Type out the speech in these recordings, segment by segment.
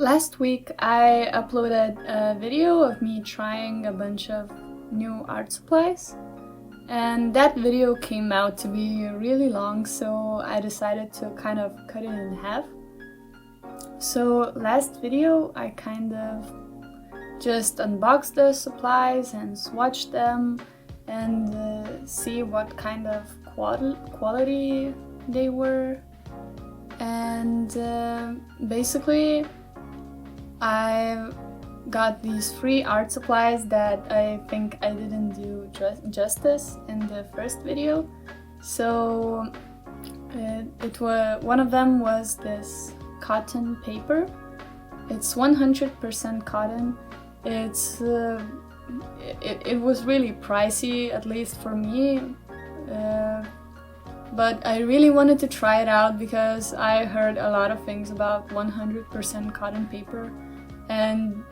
Last week I uploaded a video of me trying a bunch of new art supplies, and that video came out to be really long, so I decided to kind of cut it in half. So last video I kind of just unboxed the supplies and swatched them and see what kind of quality they were, and basically I got these free art supplies that I think I didn't do justice in the first video. So one of them was this cotton paper. It's 100% cotton. It was really pricey, at least for me, but I really wanted to try it out because I heard a lot of things about 100% cotton paper, and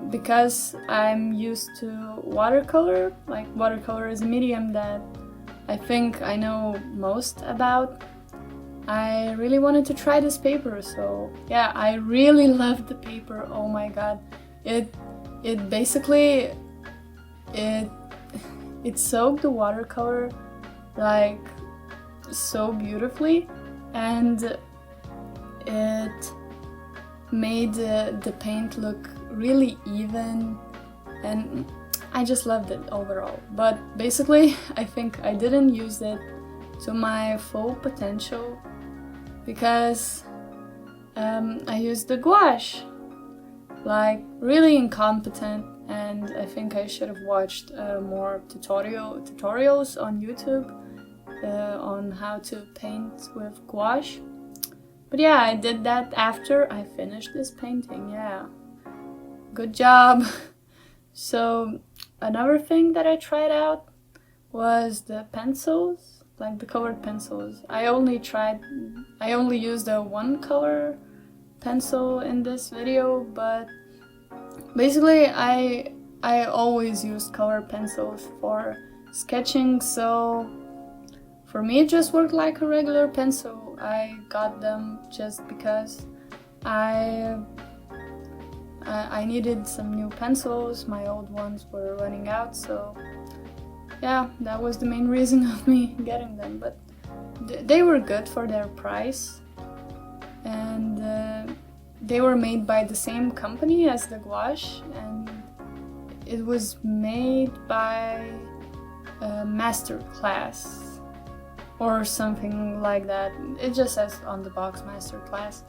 because I'm used to watercolor, like watercolor is a medium that I think I know most about, I really wanted to try this paper. So yeah, I really loved the paper. Oh my god, it basically it soaked the watercolor like so beautifully, and it made the paint look really even, and I just loved it overall. But basically I think I didn't use it to my full potential because I used the gouache like really incompetent, and I think I should have watched more tutorials on YouTube on how to paint with gouache. But yeah, I did that after I finished this painting. Yeah, good job. So another thing that I tried out was the pencils, like the colored pencils. I only used a one color pencil in this video, but basically I always used colored pencils for sketching, so for me it just worked like a regular pencil. I got them just because I needed some new pencils. My old ones were running out, so yeah, that was the main reason of me getting them. But they were good for their price, and they were made by the same company as the gouache, and it was made by a Masterclass or something like that. It just says on the box Masterclass.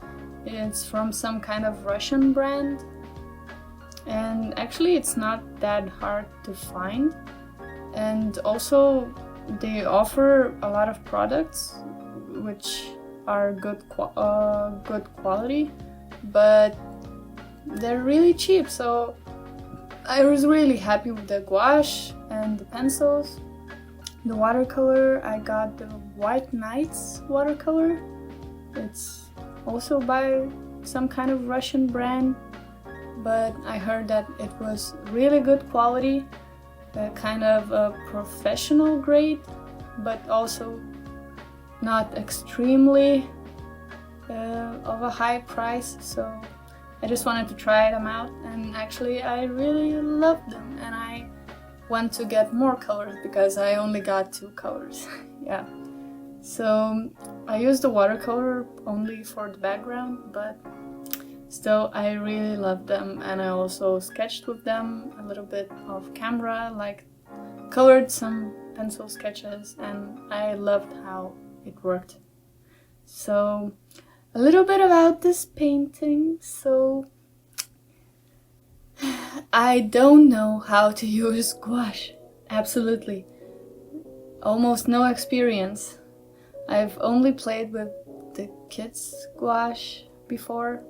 It's from some kind of Russian brand, and actually it's not that hard to find, and also they offer a lot of products which are good quality, but they're really cheap. So I was really happy with the gouache and the pencils. The watercolor, I got the White Nights watercolor. It's also by some kind of Russian brand, but I heard that it was really good quality, kind of a professional grade, but also not extremely of a high price. So I just wanted to try them out, and actually I really loved them, and I want to get more colors because I only got 2 colors. Yeah, so I used the watercolor only for the background, but still I really loved them, and I also sketched with them a little bit off camera, like colored some pencil sketches, and I loved how it worked. So a little bit about this painting. So I don't know how to use gouache, absolutely. Almost no experience. I've only played with the kids' gouache before,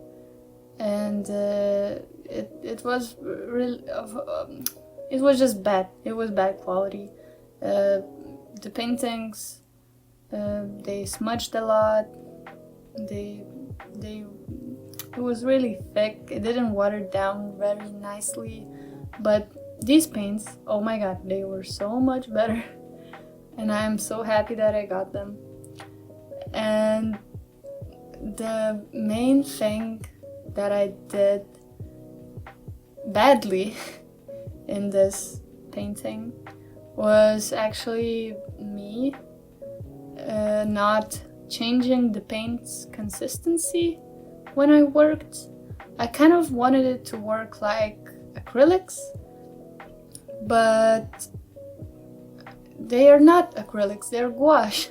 and it was really it was just bad. It was bad quality. The paintings, they smudged a lot. It was really thick. It didn't water down very nicely, but these paints, oh my god, they were so much better, and I'm so happy that I got them. And the main thing that I did badly in this painting was actually me not changing the paint's consistency when I worked. I kind of wanted it to work like acrylics, but they are not acrylics, they're gouache.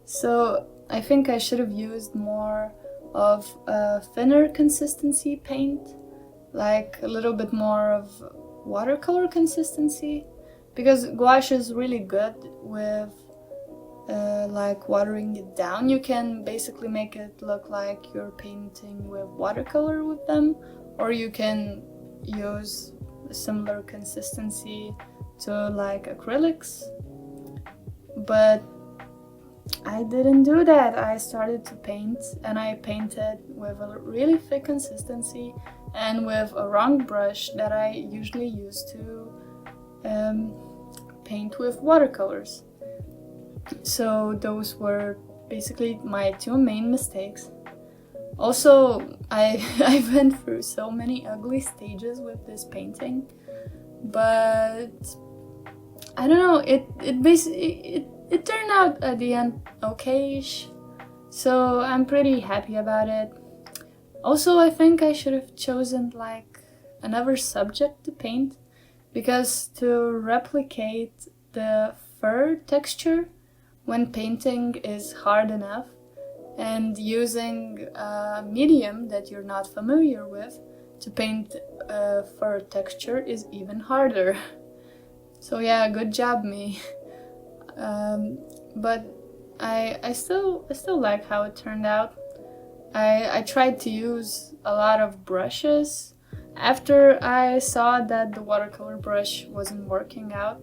So I think I should have used more of a thinner consistency paint, like a little bit more of watercolor consistency, because gouache is really good with like watering it down. You can basically make it look like you're painting with watercolor with them, or you can use a similar consistency to like acrylics. But I didn't do that. I started to paint, and I painted with a really thick consistency and with a wrong brush that I usually use to paint with watercolors. So those were basically my two main mistakes. Also, I went through so many ugly stages with this painting, but I don't know, it turned out at the end okay-ish, so I'm pretty happy about it. Also, I think I should have chosen like another subject to paint, because to replicate the fur texture when painting is hard enough, and using a medium that you're not familiar with to paint a fur texture is even harder. So yeah, good job me. But I still like how it turned out. I tried to use a lot of brushes after I saw that the watercolor brush wasn't working out.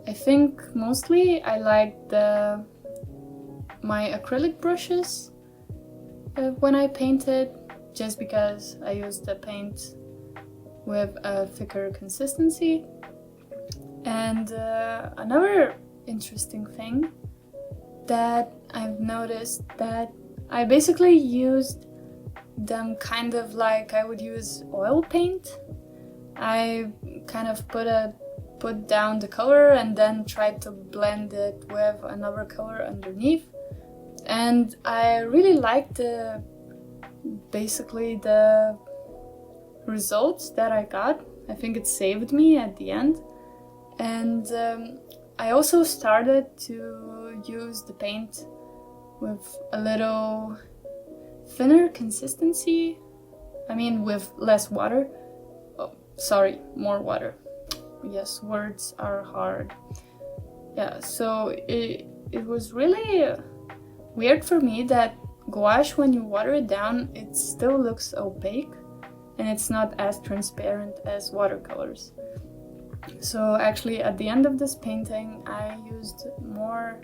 I think mostly I liked my acrylic brushes when I painted, just because I used the paint with a thicker consistency. And another interesting thing that I've noticed, that I basically used them kind of like I would use oil paint. I kind of put down the color and then tried to blend it with another color underneath. And I really liked basically the results that I got. I think it saved me at the end. And I also started to use the paint with a little thinner consistency. I mean, with less water. Oh, sorry, more water. Yes, words are hard. Yeah, so it was really weird for me that gouache, when you water it down, it still looks opaque and it's not as transparent as watercolors. So actually at the end of this painting I used more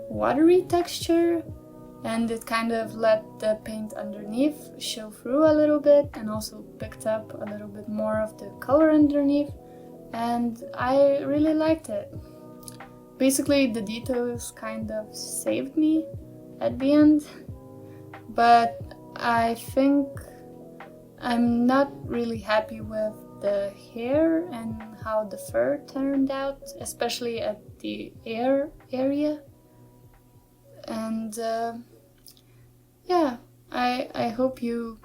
watery texture, and it kind of let the paint underneath show through a little bit, and also picked up a little bit more of the color underneath, and I really liked it. Basically the details kind of saved me at the end, but I think I'm not really happy with the hair and how the fur turned out, especially at the ear area. And yeah, I hope you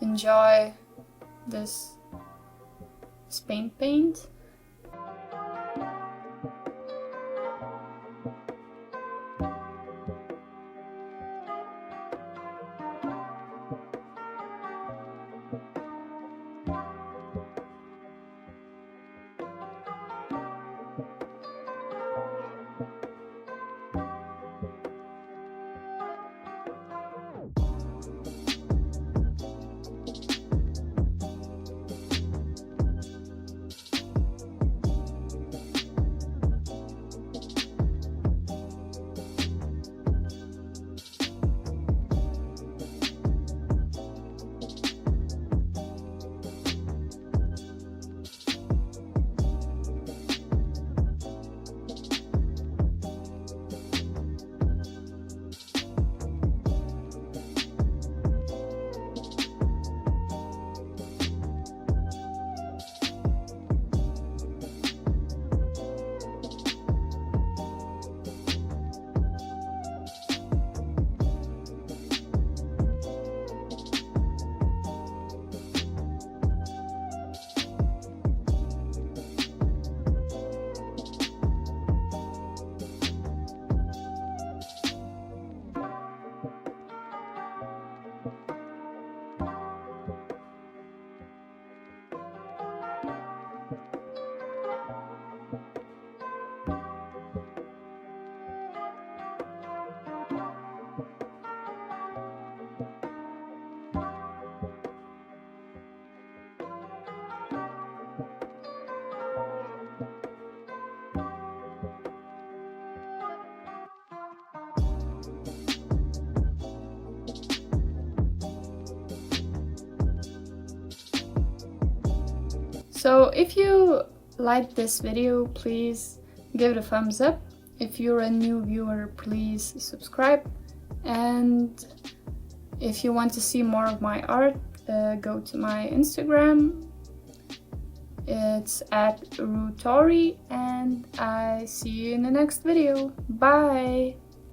enjoy this Spain paint. So if you liked this video, please give it a thumbs up. If you're a new viewer, please subscribe. And if you want to see more of my art, go to my Instagram. It's @rutori, and I see you in the next video. Bye!